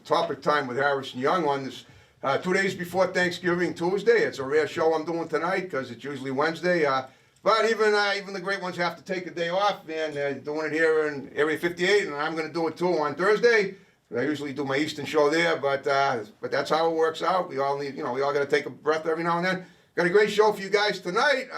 Topic Time with Harrison Young on this 2 days before Thanksgiving, Tuesday. It's a rare show I'm doing tonight because it's usually Wednesday. But even the great ones have to take a day off, and they're doing it here in Area 58, and I'm going to do it too on Thursday. I usually do my Eastern show there, but that's how it works out. We all need, we all got to take a breath every now and then. Got a great show for you guys tonight.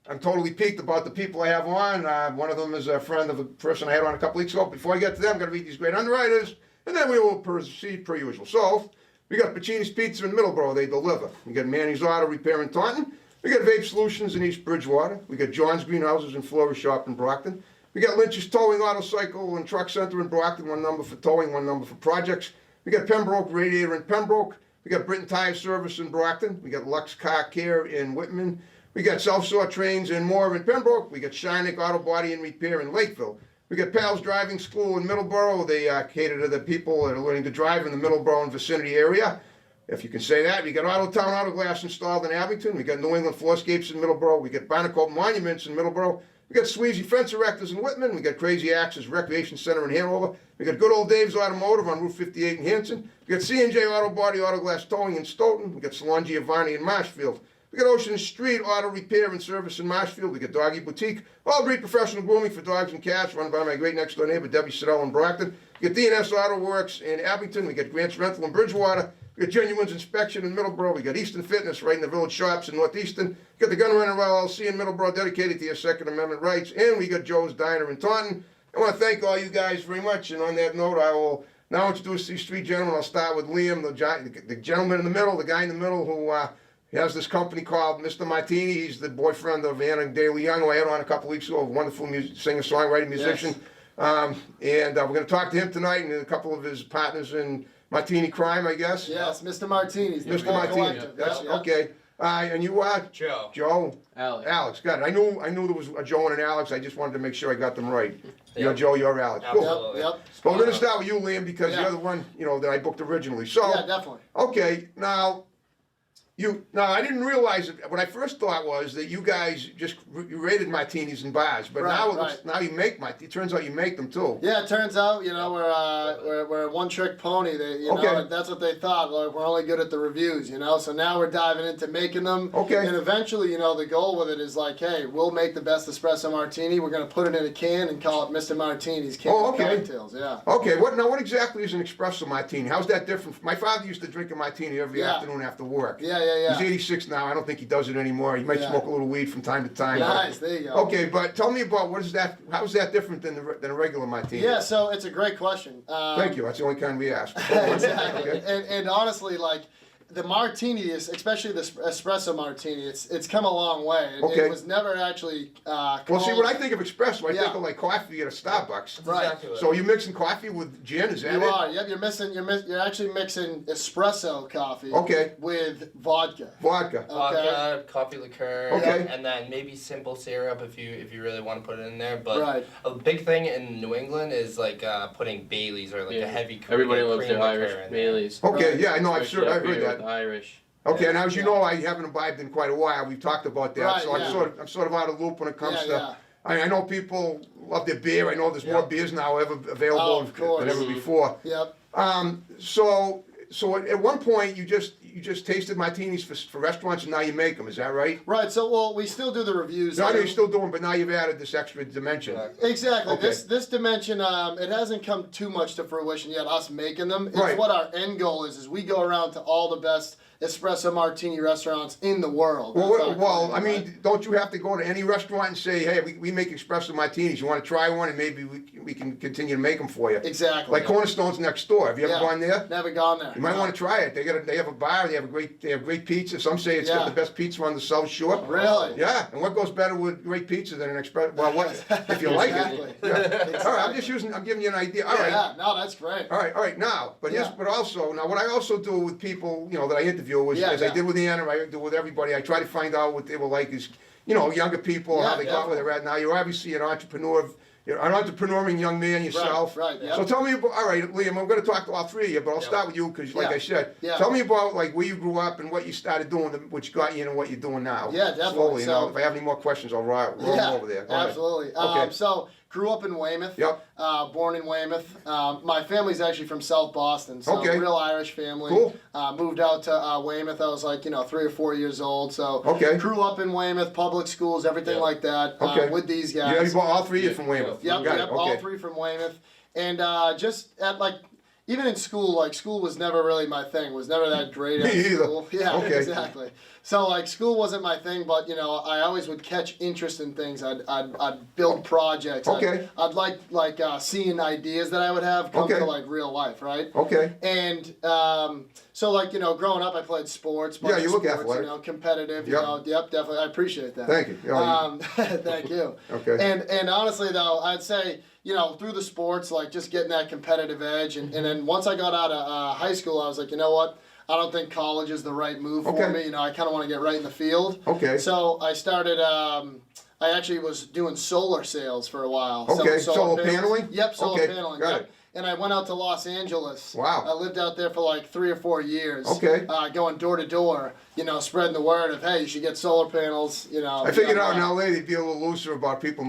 I'm totally piqued about the people I have on. One of them is a friend of a person I had on a couple weeks ago. Before I get to them, I'm going to read these great underwriters, and then we will proceed per usual. So, we got Pacini's Pizza in Middleborough, they deliver. We got Manny's Auto Repair in Taunton. We got Vape Solutions in East Bridgewater. We got John's Greenhouses and Florist Shop in Brockton. We got Lynch's Towing, Auto Cycle, and Truck Center in Brockton. One number for towing, one number for projects. We got Pembroke Radiator in Pembroke. We got Britton Tire Service in Brockton. We got Lux Car Care in Whitman. We got Self-Sort Trains in Moore in Pembroke. We got Shinek Auto Body and Repair in Lakeville. We got Pals Driving School in Middleborough. They cater to the people that are learning to drive in the Middleborough and vicinity area, if you can say that. We got Autotown Auto Glass installed in Abington. We got New England Floorscapes in Middleborough. We got Barnacle Monuments in Middleborough. We got Sweezy Fence Erectors in Whitman. We got Crazy Axes Recreation Center in Hanover. We got Good Old Dave's Automotive on Route 58 in Hanson. We got C&J Auto Body Auto Glass Towing in Stoughton. We got Salon Giovanni in Marshfield. We got Ocean Street Auto Repair and Service in Marshfield. We got Doggy Boutique, all breed professional grooming for dogs and cats, run by my great next door neighbor Debbie Siddell in Brockton. We got D&S Auto Works in Abington. We got Grant's Rental in Bridgewater. We got Genuine's Inspection in Middleborough. We got Easton Fitness right in the Village Shops in Northeastern. We got the Gun Runner LLC in Middleborough, dedicated to your Second Amendment rights. And we got Joe's Diner in Taunton. I want to thank all you guys very much. And on that note, I will now introduce these three gentlemen. I'll start with Liam, the gentleman in the middle, the guy in the middle who has this company called Mr. Martini. He's the boyfriend of Anna Daly Young, who I had on a couple weeks ago, a wonderful singer-songwriter, musician. Yes. And we're going to talk to him tonight and a couple of his partners in Martini Crime, I guess. Yes, Mr. Martini's. Mr. Martini. That's okay. And you are? Joe. Joe. Alex. Alex. Got it. I knew there was a Joe and an Alex. I just wanted to make sure I got them right. You're Joe. You're Alex. Cool. Absolutely. Yep. Well, we're going to start with you, Liam, because you're the one that I booked originally. So. Yeah, definitely. Okay. Now. I didn't realize it. What I first thought was that you guys just you rated martinis in bars, but now you make It turns out you make them too. Yeah, it turns out we're a one-trick pony. That's what they thought. Like, we're only good at the reviews, So now we're diving into making them. Okay. And eventually, the goal with it is like, hey, we'll make the best espresso martini. We're gonna put it in a can and call it Mr. Martini's Can of Cocktails. Yeah. Okay. What exactly is an espresso martini? How's that different? My father used to drink a martini every afternoon after work. Yeah. He's 86 now. I don't think he does it anymore. He might smoke a little weed from time to time. Nice, there you go. Okay, but tell me about how is that different than a regular martini? Yeah, so it's a great question. Thank you. That's the only kind we ask. Exactly. Okay. And honestly, like, the martini is, especially the espresso martini, it's come a long way. It was never actually well, see, when I think of espresso, I think of like coffee at a Starbucks. Right. Exactly. So you mixing coffee with gin? Is that it? You are. Yep. You're actually mixing espresso coffee. Okay. With vodka. Vodka. Vodka, coffee liqueur, Okay. and then maybe simple syrup if you really want to put it in there. But Right. a big thing in New England is like putting Baileys or like a heavy cream. Everybody loves cream their Irish liqueur in Baileys. Okay, Right. yeah, I know. I've Especially heard up here that. with Irish. Okay, now as you know, I haven't imbibed in quite a while. We've talked about that, Right, so yeah. I'm sort of out of the loop when it comes Yeah, to. yeah. I know people love their beer. I know there's more beers now available Oh, of course. than ever before. Yep. So at one point you just tasted martinis for restaurants, and now you make them. Is that right? Right. So, well, we still do the reviews. No, I know you're still doing, but now you've added this extra dimension. Exactly. Okay. This dimension, it hasn't come too much to fruition yet. Us making them. It's Right. what our end goal is we go around to all the best espresso martini restaurants in the world. Well, I mean, don't you have to go to any restaurant and say, hey, we make espresso martinis. You want to try one, and maybe we can continue to make them for you. Exactly. Like Cornerstone's next door. Have you ever gone there? Never gone there. You might want to try it. They have a bar. They have great pizza. Some say it's got the best pizza on the South Shore. Really? Yeah. And what goes better with great pizza than an espresso? Well, what if you like Exactly. it? Yeah. Exactly. All right. I'm giving you an idea. All right. Yeah. No, that's great. All right. Now, but also what I also do with people, that I interview is, as I did with Anna, I do with everybody. I try to find out what they were like as, younger people, how they got where they're at now. You're obviously an entrepreneur. You're an entrepreneuring young man yourself. Right. So tell me about, all right, Liam, I'm going to talk to all three of you, but I'll start with you because, like I said, Yeah. tell me about like where you grew up and what you started doing, which got you into what you're doing now. Yeah, definitely. Slowly, So- if I have any more questions, I'll roll them over there. Go ahead. Absolutely. Okay. So grew up in Weymouth. Yep. Born in Weymouth. My family's actually from South Boston, so Okay. real Irish family. Cool. Moved out to Weymouth. I was like 3 or 4 years old. So Okay. grew up in Weymouth, public schools, everything like that. Okay. With these Yeah, guys. you bought all three of you from Weymouth. Yep, Got it. yep, Okay. all three from Weymouth. And just at even in school, school was never really my thing. Was never that great at Me either. school. Yeah, Okay. exactly. So school wasn't my thing, but I always would catch interest in things. I'd build projects. Okay. I'd like seeing ideas that I would have come Okay. to real life, right? Okay. And so growing up, I played sports. Yeah, you look sports, athletic. Competitive. Yep. Yep, definitely. I appreciate that. Thank you. Thank you. Okay. And honestly though, I'd say through the sports, just getting that competitive edge, and then once I got out of high school, I was like, you know what? I don't think college is the right move for Okay. me. I kind of want to get right in the field. Okay. So I started. I actually was doing solar sales for a while. Okay, selling solar panels. paneling? Yep, solar Okay, paneling. got Yep. it. And I went out to Los Angeles. Wow. I lived out there for 3 or 4 years. Okay. Going door to door, spreading the word of, hey, you should get solar panels. I figured out in LA they'd be a little looser about people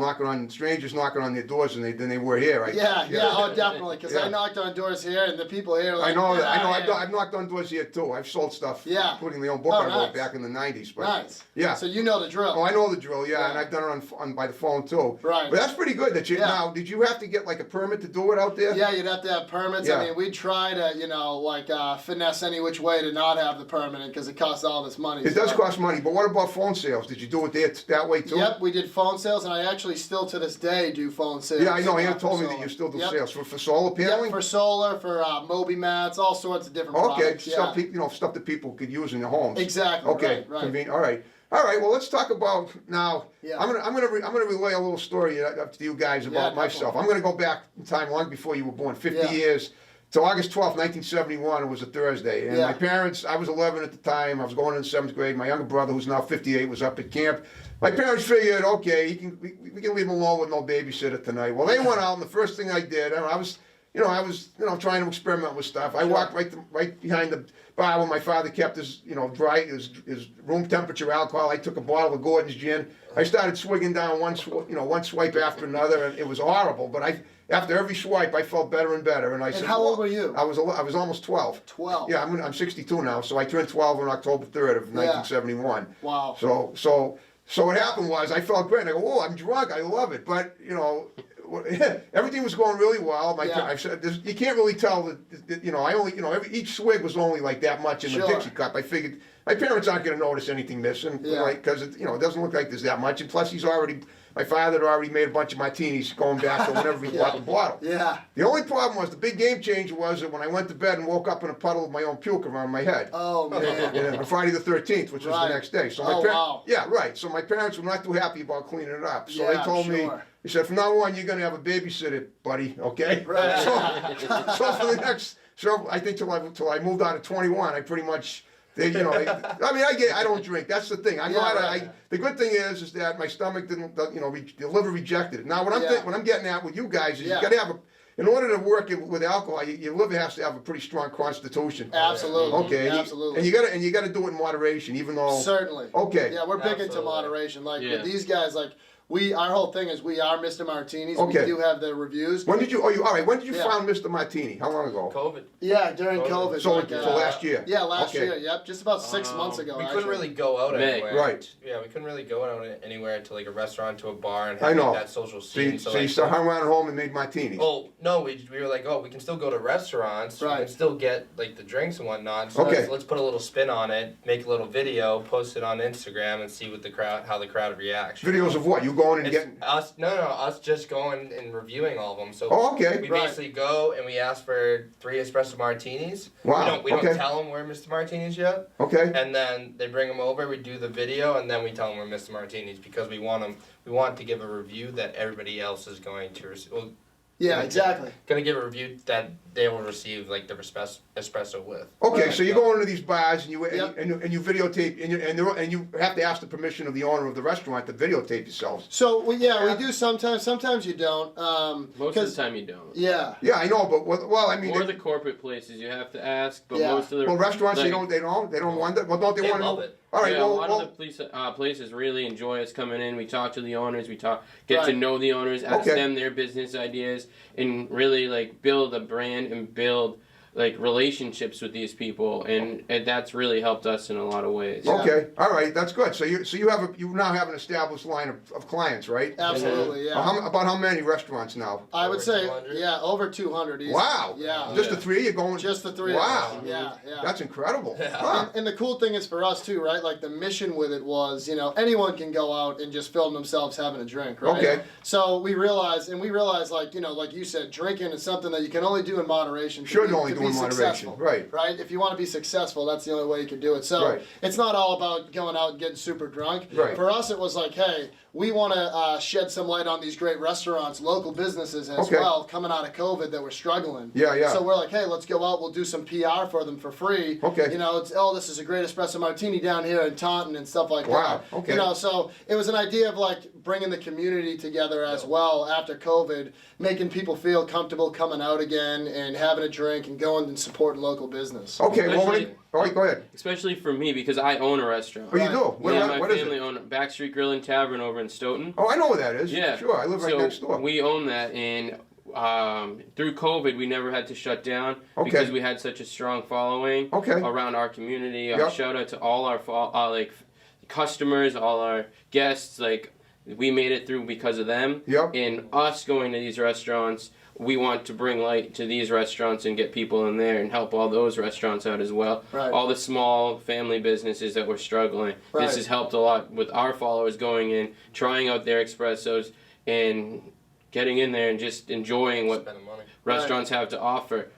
strangers knocking on their doors than they were here. Right? Yeah, oh, definitely. Because Yeah. I knocked on doors here, and the people here. Were I like, know that. I know. "Yeah." I've knocked on doors here too. I've sold stuff, Yeah. including my own book Oh, I wrote nice. back in the '90s. But Nice. yeah. So you know the drill. Oh, I know the drill. Yeah, Yeah. and I've done it on by the phone too. Right. But that's pretty good. That you Yeah. now. Did you have to get a permit to do it out there? Yeah, you'd have to have permits. Yeah. I mean, we try to, finesse any which way to not have the permit because it costs all this money. It does cost money. But what about phone sales? Did you do it there that way too? Yep, we did phone sales, and I actually still to this day do phone sales. Yeah, I know. Ann for told me that solar. you still do Yep. sales for solar paneling. Yep, for solar, for Moby mats, all sorts of different Okay, products. stuff Yeah. stuff that people could use in their homes. Exactly. Okay, Right. convenient. All right. All right. Well, let's talk about now. Yeah. I'm gonna relay a little story up to you guys about Yeah, myself. definitely. I'm gonna go back in time long before you were born, 50 Yeah. years. To August 12th, 1971, it was a Thursday. And Yeah. my parents, I was 11 at the time, I was going in the 7th grade. My younger brother, who's now 58, was up at camp. My parents figured, okay, we can leave him alone with no babysitter tonight. Well, they went out, and the first thing I did, I was trying to experiment with stuff. I walked right behind the bar where my father kept his his room temperature alcohol. I took a bottle of Gordon's gin. I started swigging down one swipe after another, and it was horrible. But after every swipe, I felt better and better. And I said, how old were you? I was almost 12. 12. Yeah, I'm 62 now, so I turned 12 on October 3rd of 1971. Wow. So what happened was I felt great. And I go, oh, I'm drunk. I love it. But everything was going really well. I said, you can't really tell that. Each swig was only like that much in the Sure. Dixie cup. I figured my parents aren't going to notice anything missing, Yeah. because it doesn't look like there's that much. And plus, my father had already made a bunch of martinis going back to whenever he bought the bottle. Yeah. The only problem was the big game changer was that when I went to bed and woke up in a puddle of my own puke around my head. Oh man. On Friday the 13th, which was Right. the next day. So Wow. Yeah, right. So my parents were not too happy about cleaning it up. So Yeah, they told me, sure. they said, from now on, you're going to have a babysitter, buddy, okay? Right. So for the next, I think till I moved on to 21, I pretty much, I don't drink. That's the thing. I'm Yeah, not. right. The good thing is that my stomach didn't. The liver rejected it. Now, what I'm getting at with you guys is you got to have in order to work with alcohol, your liver has to have a pretty strong constitution. Absolutely. Okay. Absolutely. And you got to do it in moderation, even though. Certainly. Okay. Yeah, we're big into Absolutely. moderation. With these guys, our whole thing is we are Mr. Martinis. Okay. We do have the reviews. When did you? All right. When did you Yeah. found Mr. Martini? How long ago? COVID. Yeah, during COVID. So last year. Yeah, last Okay. year. Yep, just about 6 months ago. We actually. couldn't really go out May. anywhere. Right. Yeah, we couldn't really go out anywhere to a restaurant, to a bar, and I have know. that social So scene. you hung around at home and made martinis. Well, no, we were like, we can still go to restaurants. Right. We can still get the drinks and whatnot. So Okay. let's put a little spin on it, make a little video, post it on Instagram, and see how the crowd reacts. Videos of what? You going and It's getting? us just going and reviewing all of them. So Oh, okay. we Right. basically go and we ask for 3 espresso martinis. Wow, We don't okay. tell them we're Mr. Martinis yet. Okay. And then they bring them over. We do the video, and then we tell them we're Mr. Martinis because we want to give a review that everybody else is going to receive. Well, Yeah, exactly. Gonna give a review that they will receive like the espresso with. Okay, Right. so you go into these bars and you Yep. and you videotape and you have to ask the permission of the owner of the restaurant to videotape yourselves. So we do sometimes. Sometimes you don't. Most of the time you don't. Yeah. Yeah, I know, but well, I mean, Or the corporate places you have to ask, but Yeah. most of the well, restaurants they like- don't want that. Well, don't they They want to love know? it. All right, yeah, well, a lot well, of the places really enjoy us coming in. We talk to the owners. Get to Right. know the owners, ask Okay. them their business ideas, and really like build a brand and build like relationships with these people, and that's really helped us in a lot of ways. Yeah. okay, all right, that's good. So you now have an established line of clients, right? Absolutely. Yeah. About how many restaurants now? I would Over say 200? yeah, over 200. Easily. Wow. Yeah. Just Yeah. the three? You're going? Just the three. Wow. Of us. Yeah. Yeah. That's incredible. Yeah. Huh. And the cool thing is for us too, right? Like the mission with it was, anyone can go out and just film themselves having a drink, right? Okay. So we realized, like, like you said, drinking is something that you can only do in moderation. Should only do in moderation, successful, right. Right? If you want to be successful, that's the only way you can do it. So Right. it's not all about going out and getting super drunk. Right. For us, it was like, hey, we want to shed some light on these great restaurants, local businesses as Okay. well, coming out of COVID that were struggling. Yeah, yeah. So we're like, hey, let's go out. We'll do some PR for them for free. Okay. This is a great espresso martini down here in Taunton and stuff like Wow, that. okay. So it was an idea of like bringing the community together as well after COVID, making people feel comfortable coming out again and having a drink and going and supporting local business. Okay, well, Especially- all right, go ahead. Especially for me because I own a restaurant. Oh, you Right. do? What, yeah, what my is family it? own Backstreet Grill and Tavern over in Stoughton. Oh, I know where that is. Yeah, Sure, I live right so next door. We own that, and through COVID, we never had to shut down Okay. because we had such a strong following Okay. around our community. Yep. Shout out to all our customers, all our guests. Like we made it through because of them. Yep. And us going to these restaurants, we want to bring light to these restaurants and get people in there and help all those restaurants out as well. Right. All the small family businesses that were struggling. Right. This has helped a lot with our followers going in, trying out their espressos, and getting in there and just enjoying what Spending money. restaurants have to offer.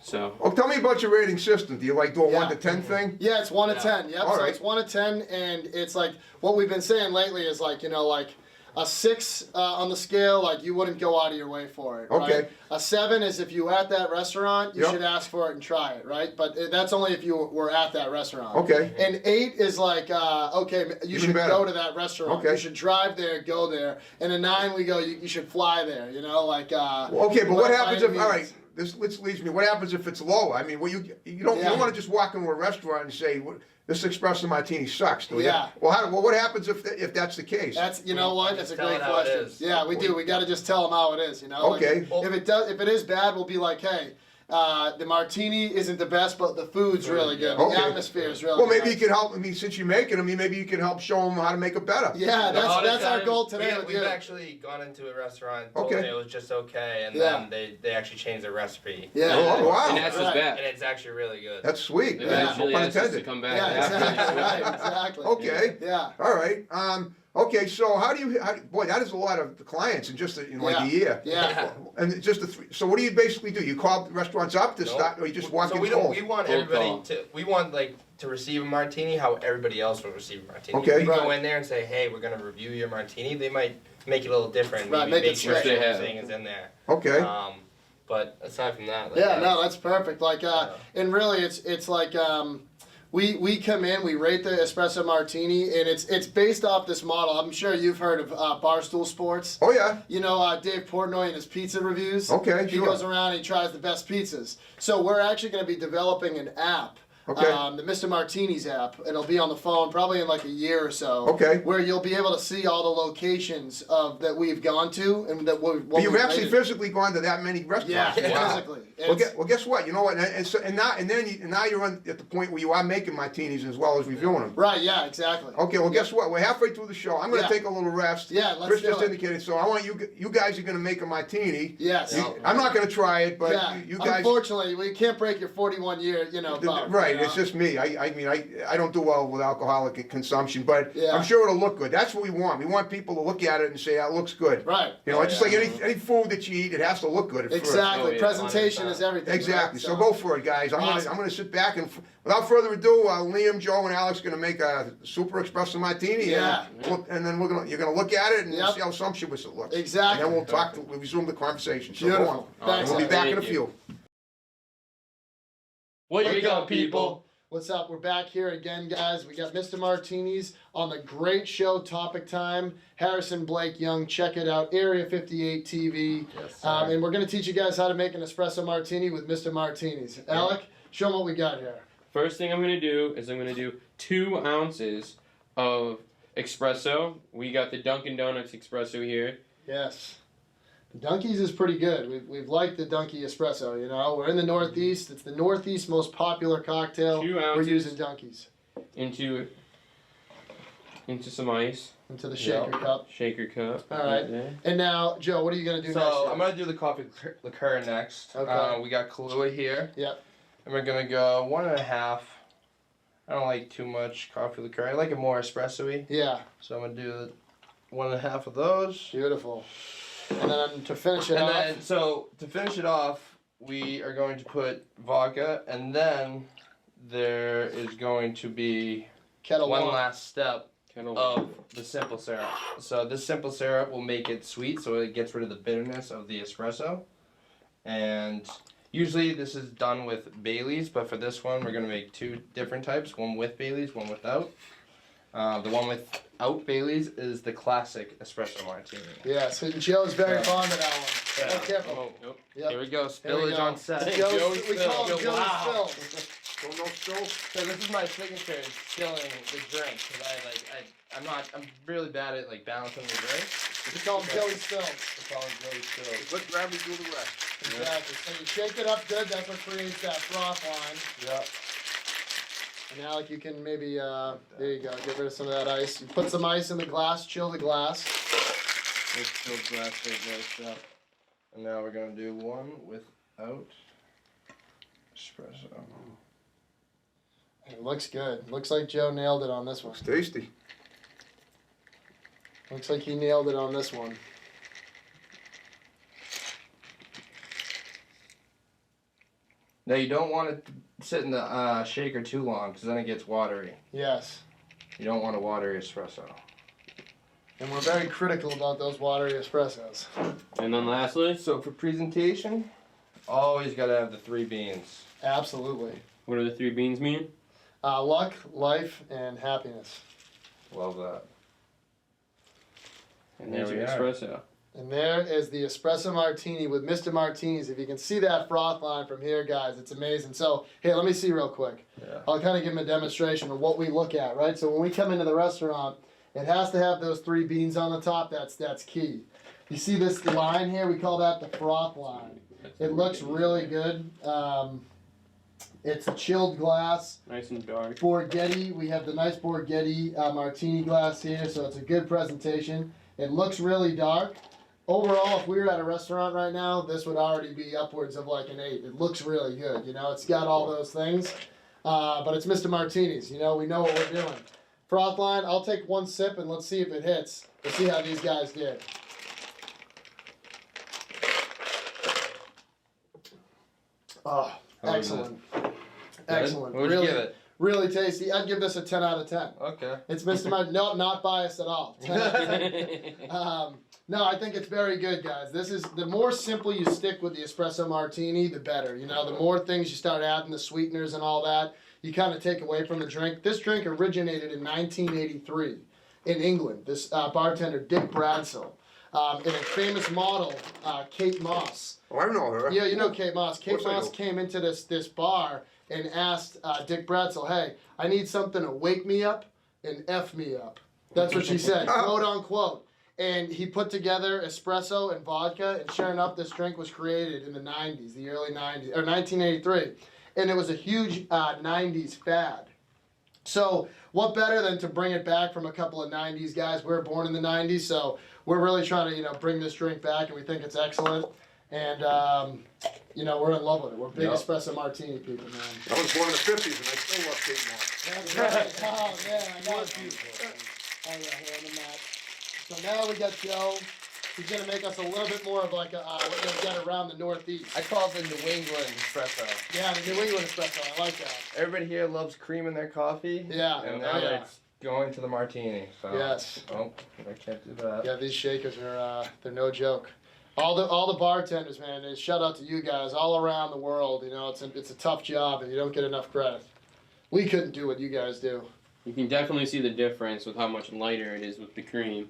So Oh, tell me about your rating system. Do you like do a Yeah. 1 to 10 thing? Yeah, it's 1 to Yeah. 10. Yep. All So right. it's 1 to 10, and it's like what we've been saying lately is like like a 6 on the scale, like you wouldn't go out of your way for it. Okay. Right? A 7 is if you were at that restaurant, you Yep. should ask for it and try it, right? But that's only if you were at that restaurant. Okay. And 8 is like, okay, you Even should better. go to that restaurant. Okay. You should drive there, go there. And a 9, we go, you should fly there. Like. Okay, but what by happens any if, all right, means. this leads me, what happens if it's low? I mean, well, you don't Yeah. want to just walk into a restaurant and say, this espresso martini sucks, do you? Yeah. Well, what happens if that's the case? That's you know what? That's a Just tell great it how it question. is. Yeah, we do. We got to just tell them how it is. Okay. Like, if it is bad, we'll be like, hey, the martini isn't the best, but the food's really good. Okay. The atmosphere is really. Well, maybe nice. you could help. I mean, since you're making them, maybe you can help show them how to make it better. Yeah, A lot of that's our times, goal today with We've you. actually gone into a restaurant, Okay. told it was just okay, and Yeah. then they actually changed their recipe. Yeah. Oh, wow. and that's what's Right. And bad. it's actually really good. That's sweet. They've Yeah. actually No pun asked us to intended. come back Yeah, after. exactly. Right, exactly. Okay. Yeah. All right. Okay. So boy, that is a lot of clients in just in like a year. Yeah. And it's just so what do you basically do? You call the restaurants up to Nope. start, or you just walk so in we cold? we want Cold everybody call. to receive a martini how everybody else would receive a martini. Okay. If we go Right. in there and say, hey, we're gonna review your martini, they might make it a little different. Right, Maybe make it make sure special. everything is in there. Okay. But aside from that, like, Yeah, no, that's perfect. Like, and really, it's like we come in, we rate the espresso martini, and it's based off this model. I'm sure you've heard of Barstool Sports. Oh yeah. You know, Dave Portnoy and his pizza reviews. Okay, He sure. goes around and he tries the best pizzas. So we're actually going to be developing an app. Okay. The Mr. Martini's app. It'll be on the phone probably in like a year or so. Okay. Where you'll be able to see all the locations that we've gone to and that what But you've we've actually rated. physically gone to that many restaurants. Yeah, Wow. physically. Well, It's- guess what? You know what? Now you're at the point where you are making martinis as well as reviewing them. Right, yeah, exactly. Okay, well, guess what? We're halfway through the show. I'm going to Yeah. take a little rest. Yeah, let's Chris do just it. indicated, so I want you guys are going to make a martini. Yes. I'm not going to try it, but Yeah. you guys. Unfortunately, we can't break your 41-year, Right, mean, it's just me. I mean, I don't do well with alcoholic consumption, but Yeah. I'm sure it'll look good. That's what we want. We want people to look at it and say, that looks good. Right. You know, it's just like any food that you eat, it has to look good at first. Exactly. Oh, yeah, Presentation 100%. is everything. Exactly. Right? So go for it, guys. I'm Awesome. gonna sit back and without further ado, Liam, Joe, and Alex are gonna make a super espresso martini. Yeah. And then you're gonna look at it and Yep. see how sumptuous it looks. Exactly. And then we'll resume the conversation. So Beautiful. go on. Thanks, We'll be Alex. back in a Thank you. few. What do Wake you up, got, people? What's up? We're back here again, guys. We got Mr. Martinis on the great show Topic Time. Harrison Blake Young, check it out. Area 58 TV. Yes, And we're going to teach you guys how to make an espresso martini with Mr. Martinis. Alec, show them what we got here. First thing I'm gonna do is I'm gonna do 2 ounces of espresso. We got the Dunkin' Donuts espresso here. Yes. The Dunkies is pretty good. We've liked the Dunky espresso, you know. We're in the Northeast. It's the Northeast most popular cocktail. 2 We're ounces using Dunkies. into some ice. Into the shaker cup. Shaker cup. All right. there. And now, Joe, what are you going to do next? So here? I'm gonna do the coffee liqueur next. Okay. We got Kahlua here. Yep. And we're gonna go 1.5. I don't like too much coffee liqueur. I like it more espresso-y. Yeah. So I'm gonna do 1.5 of those. Beautiful. And then to finish it And off, then, so to finish it off, we are going to put vodka, and then there is going to be kettle one one. last step Kettle. of the simple syrup. So this simple syrup will make it sweet, so it gets rid of the bitterness of the espresso. And usually this is done with Baileys, but for this one we're gonna make 2 different types: one with Baileys, one without. The one without Baileys is the classic espresso martini. Yes, and Joe's very Yeah. fond of that one. Yeah. Be careful. Oh, nope. Yep. Here we go. Here we Spillage go. on set. Joe's, Joey's we call him Spill. Joe's Wow. Spills. So no spill. So this is my signature, is spilling the drink, because I'm really bad at like balancing the drink. We call him Joey Spills. It's all really spilled. Let Gravity do the rest. Exactly. So you shake it up good. That's what creates that froth line. Yeah. And Alec, you can maybe, there you go, get rid of some of that ice. You put some ice in the glass, chill the glass. Let's fill glass right up. And now we're gonna do one without espresso. It looks good. Looks like Joe nailed it on this one. It's tasty. Looks like he nailed it on this one. Now you don't want it to sit in the shaker too long, because then it gets watery. Yes. You don't want a watery espresso. And we're very critical about those watery espressos. And then lastly, So for presentation, always gotta have the 3 beans. Absolutely. what do the 3 beans mean? Luck, life, and happiness. Love that. And There there's we your are. espresso. And there is the espresso martini with Mr. Martinis. If you can see that froth line from here, guys, it's amazing. So, here, let me see real quick. Yeah. I'll kind of give them a demonstration of what we look at, right? So when we come into the restaurant, it has to have those 3 beans on the top. That's key. You see this line here? We call that the froth line. It looks really good. It's a chilled glass. Nice and dark. Borghetti, we have the nice Borghetti martini glass here, so it's a good presentation. It looks really dark. Overall, if we were at a restaurant right now, this would already be upwards of like an 8. It looks really good, you know, it's got all those things. But it's Mr. Martinis, you know, we know what we're doing. Froth line, I'll take 1 sip and let's see if it hits. Let's see how these guys did. Oh, How was excellent. Good? Excellent. What would really, you give it? really tasty. I'd give this a 10 out of 10. Okay. It's Mr. Martin. No, not biased at all. 10 out of 10. No, I think it's very good, guys. This is the more simple you stick with the espresso martini, the better. You know, the more things you start adding, the sweeteners and all that, you kind of take away from the drink. This drink originated in 1983 in England. This bartender, Dick Bradsell, and a famous model, Kate Moss. Oh, I know her. Yeah, you know Kate Moss. Kate course I Moss do. came into this bar and asked Dick Bradsell, "Hey, I need something to wake me up and F me up." That's what she said, quote unquote. And he put together espresso and vodka, and sure enough, this drink was created in the 90s, the early 90s, or 1983. And it was a huge 90s fad. So what better than to bring it back from a couple of 90s guys? We were born in the 90s, so we're really trying to, bring this drink back, and we think it's excellent. and you know, we're in love with it. We're big Yep. espresso martini people, man. I was born in the 50s and I still love Kate Moss. That's right. Oh man, I got you. Oh yeah, here on the mat. So now we got Joe. He's gonna make us a little bit more of like a what they get around the Northeast. I call it the New England espresso. Yeah, the New England espresso. I like that. Everybody here loves cream in their coffee. Yeah. And Oh, now yeah. it's going to the martini. So. Yes. Oh, I can't do that. Yeah, these shakers are they're no joke. All the bartenders, man. And shout out to you guys all around the world. You know, it's a tough job and you don't get enough credit. We couldn't do what you guys do. You can definitely see the difference with how much lighter it is with the cream.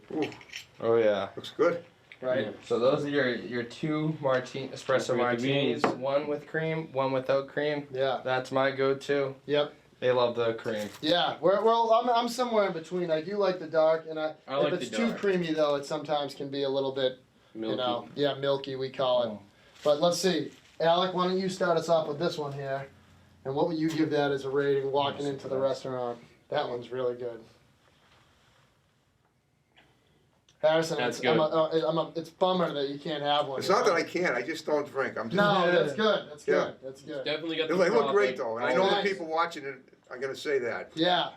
Oh yeah. Looks good. Right? Yeah. So those are your two espresso With the martinis. beans. One with cream, one without cream. Yeah. That's my go-to. Yep. They love the cream. Yeah. I'm somewhere in between. I do like the dark, and I if like it's the too dark. creamy though, it sometimes can be a little bit, Milky. you know, yeah, milky we call it. Oh. But let's see, Alec, why don't you start us off with this one here, and what would you give that as a rating walking into the restaurant? That one's really good. Harrison, That's it's, good. it's bummer that you can't have one. It's you not know? that I can't, I just don't drink. I'm just. No, that's good. That's Yeah. good. That's good. Definitely got They the look frog, great like, though, and I Oh, know the nice. people watching it are gonna say that. Yeah,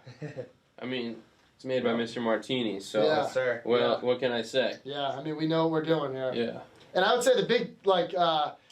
I mean, it's made by Mr. Martini, so Yeah. Yes, sir. well, Yeah. what can I say? yeah. I mean, we know what we're doing here. Yeah. And I would say the big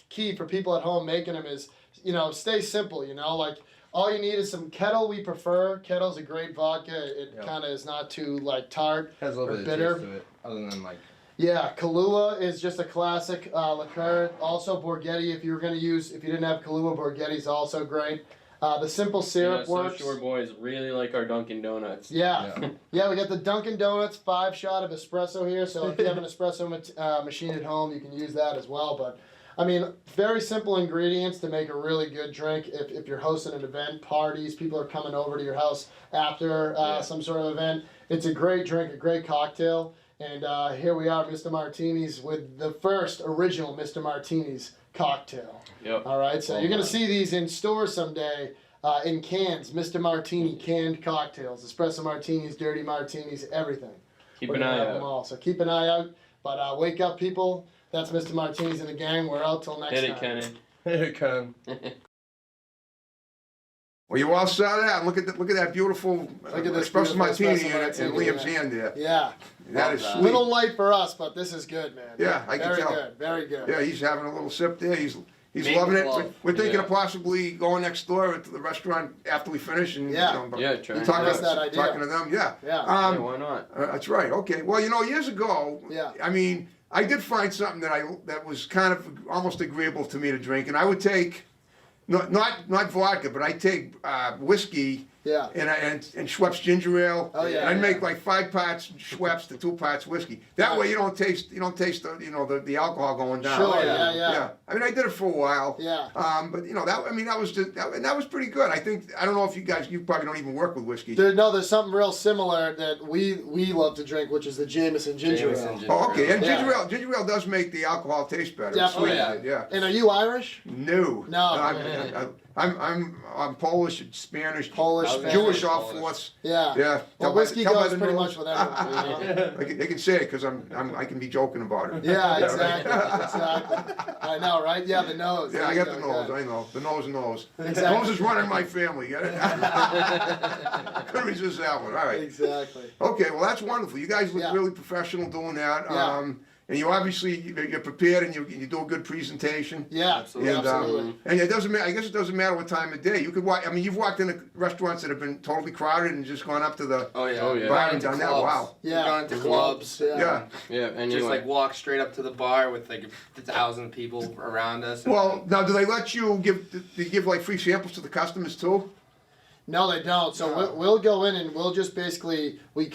key for people at home making them is, you know, stay simple. You know, like all you need is some kettle. We prefer kettle's a great vodka. It Yep. kind of is not too like tart. Has a little Or bit bitter. of taste to it, other than like. Yeah, Kahlua is just a classic liqueur. Also Borghetti, if you didn't have Kahlua, Borghetti's also great. The simple syrup So works. Shore boys really like our Dunkin' Donuts. Yeah. Yeah, we got the Dunkin' Donuts 5-shot of espresso here. So if you have an espresso machine at home, you can use that as well. But I mean, very simple ingredients to make a really good drink. If you're hosting an event, parties, people are coming over to your house after some sort of event. It's a great drink, a great cocktail. And here we are, Mr. Martini's, with the first original Mr. Martini's cocktail. Yep. All right, so you're going to see these in stores someday in cans, Mr. Martini canned cocktails, espresso martinis, dirty martinis, everything. Keep We're an gonna eye have them out. all. So keep an eye out. But wake up, people. That's Mr. Martini's and the gang. We're out till next Hit time. it, Kenny. Here it comes. Well, you all saw that. Look at that beautiful Look at this espresso beautiful martini espresso in martini, Liam's yeah. hand there. Yeah. That is Love that. sweet. Little light for us, but this is good, man. Yeah, I can very tell. good. Very good. Yeah, he's having a little sip there. He's Make loving it. love. We're thinking Yeah. of possibly going next door to the restaurant after we finish and Yeah. Yeah, try it. talking, That's that idea. talking to them. Yeah. Yeah. Yeah, why not? That's right. Okay. Well, you know, years ago, Yeah. I mean, I did find something that was kind of almost agreeable to me to drink, and I would take not vodka, but I take whiskey. Yeah. And Schweppes ginger ale. Oh, yeah, And I'd yeah. make like 5 parts Schweppes to 2 parts whiskey. That way you don't taste the alcohol going down. Sure. Oh, Yeah. yeah. Yeah. I mean, I did it for a while. Yeah. But you know that was just and that was pretty good. I don't know if you probably don't even work with whiskey. There's something real similar that we love to drink, which is the Jameson ginger Jameson ale. ginger Oh, okay. And Yeah. ginger ale does make the alcohol taste better. Definitely. Sweetens it, yeah. And are you Irish? No. No. I'm Polish, Spanish, Polish, Jewish, Spanish. all Polish. sorts. Yeah. Yeah. Well, Tell by- whiskey tell by goes the pretty nose. much with everyone. You know? They can say it because I can be joking about it. Yeah, exactly. Exactly. I know, right? Yeah, the nose. Yeah, There I you got the go, nose. yeah. I know the nose knows. Exactly. Nose is running my family. Get it? Couldn't resist that one. All right. Exactly. Okay. Well, that's wonderful. You guys look Yeah. really professional doing that. Yeah. And you obviously you're prepared and you do a good presentation. Yeah, Absolutely. And, absolutely. and it doesn't matter. I guess it doesn't matter what time of day. You could walk. I mean, you've walked into restaurants that have been totally crowded and just gone up to the Oh yeah. Oh, yeah. bar Gone and into done that. clubs. Wow. Yeah. Gone into clubs. Yeah. Yeah. Yeah, anyway. Just like walk straight up to the bar with like 1,000 people around us. and- Well, now do they let you give like free samples to the customers too? No, they don't. So No. we'll go in and we'll just basically, we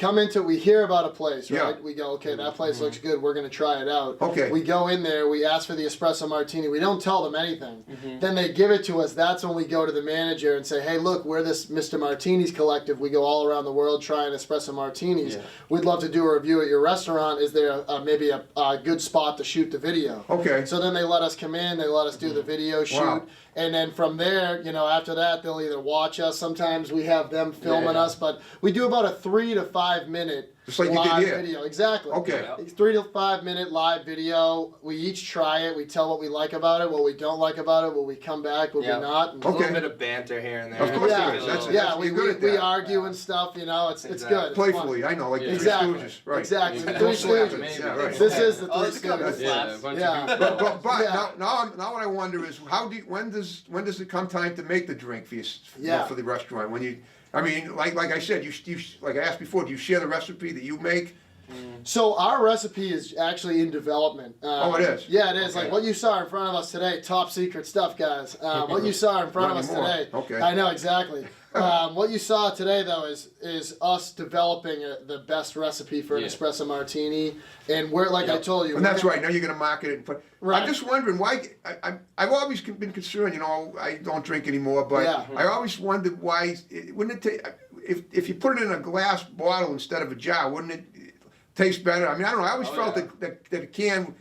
hear about a place, right? Yeah. We go, okay, that place looks good. We're going to try it out. Okay. We go in there. We ask for the espresso martini. We don't tell them anything. Then they give it to us. That's when we go to the manager and say, hey, look, we're this Mr. Martini's collective. We go all around the world trying espresso martinis. Yeah. We'd love to do a review at your restaurant. Is there maybe a good spot to shoot the video? Okay. So then they let us come in, they let us do the video shoot, Wow. and then from there, you know, after that, they'll either watch us. Sometimes we have them filming Yeah. us, but we do about a 3 to 5 minute Just like you did live here. video. Exactly. Okay. It's 3 to 5 minute live video. We each try it. We tell what we like about it, what we don't like about it, will we come back, will we not. And A little Okay. bit of banter here and there. Of course Yeah. there is. That's, yeah, we, you're good at we that. argue and stuff, you know, it's Exactly. good. It's fun. Playfully, I know, like the Exactly. Three Stooges. Right. Exactly. The Yeah. Three Don't slap Stooges. it. Yeah, right. This is the Oh, Three it's a couple Stooges. Yeah, a bunch Yeah. of But Yeah. now what I wonder is when does it come time to make the drink for you, Yeah. for the restaurant? When you, I mean, like I said, you like I asked before, do you share the recipe that you make? So our recipe is actually in development. Oh, it is? Yeah, it is. Okay. Like what you saw in front of us today, top secret stuff, guys. What you saw in front Not of us anymore. today. Okay. I know exactly. What you saw today, though, is us developing the best recipe for an Yeah. espresso martini, and we're like I told you. And we're that's gonna- right. Now you're gonna market it. But Right. I'm just wondering why. I've always been concerned. You know, I don't drink anymore, but Yeah. I always wondered why. Wouldn't it take if you put it in a glass bottle instead of a jar? Wouldn't it taste better? I mean, I don't know. I always felt yeah. that a can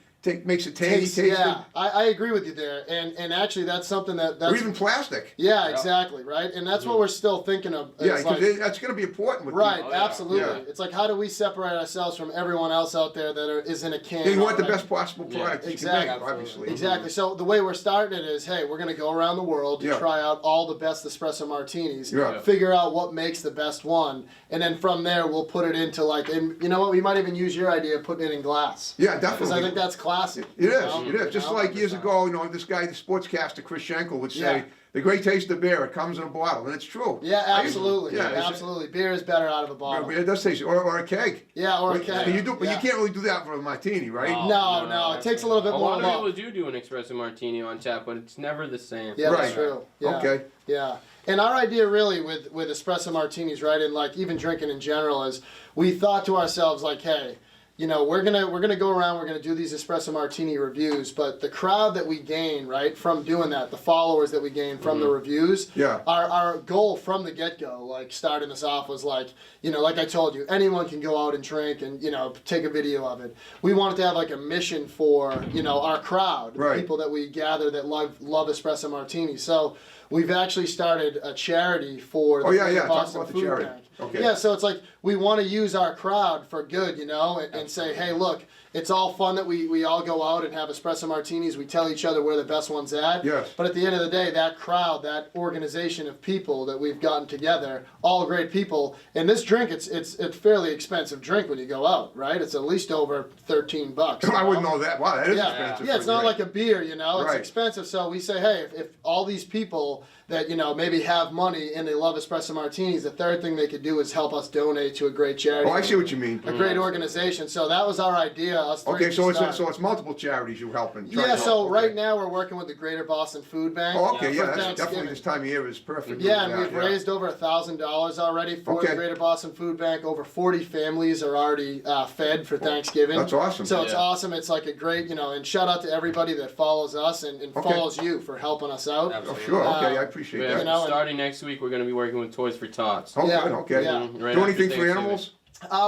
makes it tangy, Taste, tasty, yeah, I agree with you there, and actually that's something that's or even plastic. yeah, exactly right, and that's what we're still thinking of. Yeah, It's because like- that's going to be important with right, people. Oh, yeah. absolutely. Yeah. It's like how do we separate ourselves from everyone else out there that is in a can? You want the already? best possible Yeah, product that exactly. you can make, obviously. Exactly. So the way we're starting it is, hey, we're gonna go around the world to Yeah. try out all the best espresso martinis, Yeah. figure out what makes the best one, and then from there we'll put it into like, and you know what, we might even use your idea of putting it in glass. Yeah, Because definitely. I think that's classic. It is. you know? It is. Just You know? like years ago, you know, this guy, the sportscaster Chris Schenkel would say, Yeah. "The great taste of beer, it comes in a bottle," and it's true. Yeah, I used- absolutely. yeah, it's- absolutely. Beer is better out of a bottle. It does taste, or a keg. Yeah, or a But keg. you do, but Yeah. you can't really do that for a martini, right? No, no, it takes a little bit A more lot of love. people do an espresso martini on tap, but it's never the same. Yeah, that's Right. true. Yeah. Okay. Yeah. And our idea really with espresso martinis, right, and like even drinking in general is we thought to ourselves like, hey, you know, we're gonna go around, we're gonna do these espresso martini reviews, but the crowd that we gain, right, from doing that, the followers that we gain from the reviews, Yeah. our goal from the get-go, like starting this off was like, you know, like I told you, anyone can go out and drink and, you know, take a video of it. We wanted to have like a mission for, you know, our crowd, Right. people that we gather that love espresso martinis. So we've actually started a charity for the Oh, yeah, Greater yeah, talk Boston about the Food charity. Bank. Okay. Yeah, so it's like we want to use our crowd for good, you know, and say, hey, look, it's all fun that we all go out and have espresso martinis. We tell each other where the best one's at. Yes. But at the end of the day, that crowd, that organization of people that we've gotten together, all great people, and this drink, it's a fairly expensive drink when you go out, right? It's at least over $13. I wouldn't know that. Wow, that is Yeah, expensive. yeah, it's not like a beer, you know. It's Right. expensive, so we say, hey, if all these people that you know maybe have money and they love espresso martinis, the third thing they could do is help us donate to a great charity. Oh, I see what you mean. A great organization. So that was our idea. Us three Okay, to so start. it's multiple charities you're helping. trying Yeah, to so help. right Okay. now we're working with the Greater Boston Food Bank. Oh, okay, for yeah, that's Thanksgiving. definitely this time of year is perfect. Yeah, and we've yeah. raised over $1,000 already for Okay. the Greater Boston Food Bank. Over 40 families are already fed for Thanksgiving. That's awesome. So it's Yeah. awesome. It's like a great, you know, and shout out to everybody that follows us and Okay. follows you for helping us out. Oh, sure. Okay, I Uh, appreciate Yeah, that. You know, and- starting next week, we're going to be working with Toys for Tots. Oh, Yeah, good. Okay. yeah. Right Do after anything for Thanksgiving. animals?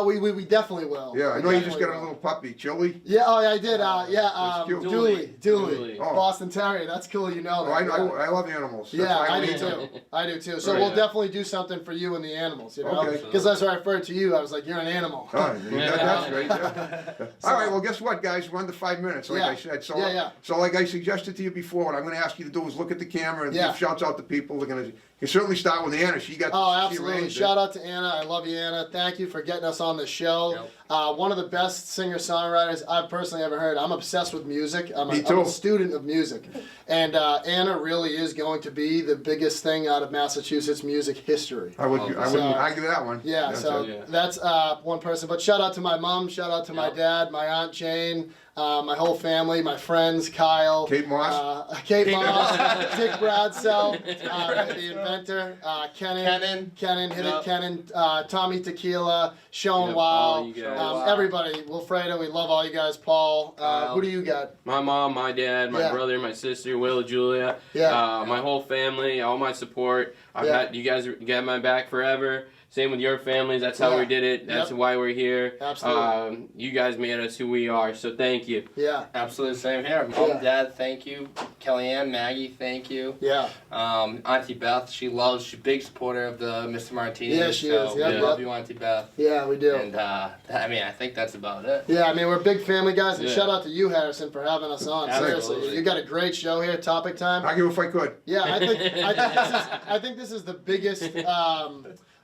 We definitely will. Yeah, I We know you just definitely got a will. little puppy, Chili. Yeah, oh yeah, I did. That's cute. Dooley. Dooley. Oh. Boston Terrier. That's cool. You know Oh, that. I, yeah. I love animals. That's Yeah, why I do need them. too. I do too. So Right. we'll definitely do something for you and the animals, you know? Okay. Because as I referred to you, I was like, you're an animal. Oh, that's great. Yeah. All right, well, guess what, guys? We're under 5 minutes, like Yeah. I said. So, Yeah. so, like I suggested to you before, what I'm going to ask you to do is look at the camera and Yeah. give shouts out to people. We're going to you certainly start with Anna. She got. Oh, she absolutely. arranged it. Shout out to Anna. I love you, Anna. Thank you for getting us on the show. Yep. One of the best singer-songwriters I've personally ever heard. I'm obsessed with music. I'm Me a too. student of music. And Anna really is going to be the biggest thing out of Massachusetts music history. I wouldn't So- argue that one. Yeah, That's so it. Yeah. that's one person. But shout out to my mom, shout out to my Yep. dad, my Aunt Jane, my whole family, my friends, Kyle. Kate Moss. Kate Moss, Dick Bradsell, the inventor, Kenan, Hit It Yep. Kenan, Tommy Tequila, Sean Yep, Wow, all you guys. everybody, Wilfredo, we love all you guys, Paul. Who do you got? My mom, my dad, my Yeah. brother, my sister, Will, Julia, Yeah. my whole family, all my support. You guys got my back forever. Same with your families. That's how Yeah. we did it. That's Yep. why we're here. Absolutely. You guys made us who we are. So thank you. Yeah. Absolutely same here. Mom, Yeah. Dad, thank you. Kellyanne, Maggie, thank you. Yeah. Auntie Beth, she's a big supporter of the Mr. Martinez. Yeah, she so is. Yep, we yep. love you, Auntie Beth. Yeah, we do. And I think that's about it. Yeah, I mean, we're big family guys, and Yeah. shout out to you, Harrison, for having us on. Absolutely. Seriously, you got a great show here, Topic Time. I'll give if I could. Yeah, I think this is the biggest.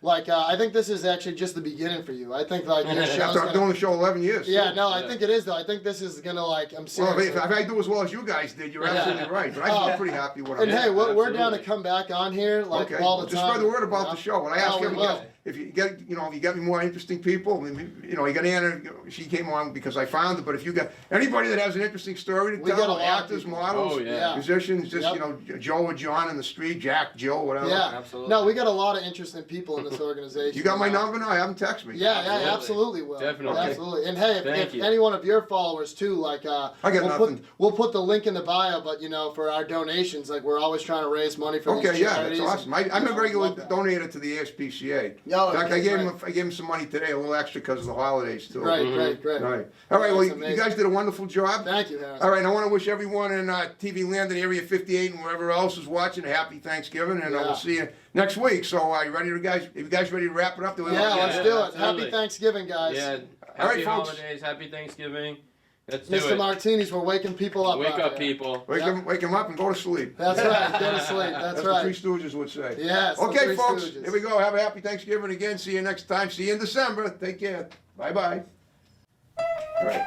I think this is actually just the beginning for you. I think your show's After I'm gonna- doing the show 11 years. Yeah, no, I Yeah. think it is though. I think this is gonna I'm Well, serious. if I do as well as you guys did, you're absolutely right. But I'm pretty happy with it. And hey, we're down to Absolutely. come back on here Okay, all the just time. spread the word about you know? the show. And I ask Oh, we everyone will. else, if you get me more interesting people, you got Anna, she came on because I found her, but if you got anybody that has an interesting story to We got a tell, lot of actors, people. models, Oh, yeah. musicians, just, Yep. Joe or John in the street, Jack, Jill, whatever. Yeah, Absolutely. no, we got a lot of interesting people in this organization. You got my you know? number now? Have them text me. Yeah, Absolutely. absolutely will. Definitely. Absolutely. And hey, Thank if you. any one of your followers too, I got we'll nothing. we'll put the link in the bio, but for our donations, we're always trying to raise money for these Okay, yeah, charities. that's awesome. I'm a and, regular love that. donator to the ASPCA. Yeah, In fact, okay, I gave him some money today, a little extra because of the holidays too. Great, Mhm. great. All right. All right. Yeah, Well, that's you amazing. guys did a wonderful job. Thank you, Harrison. All right. I want to wish everyone in TV land in Area 58 and wherever else is watching a happy Thanksgiving, and Yeah. we'll see you next week. So, are you ready to guys? Are you guys ready to wrap it up? Do we Yeah, want to let's get- do it. absolutely. Happy Thanksgiving, guys. Yeah. All right, Happy folks. holidays. Happy Thanksgiving. Let's do Mr. it. Martinis, we're waking people up. Wake out up, here. people. Wake them up and go to sleep. That's right. Go to sleep. That's That's what Three right. Stooges would say. Yes. the Okay, Three folks. Stooges. Here we go. Have a happy Thanksgiving again. See you next time. See you in December. Take care. Bye bye. All right.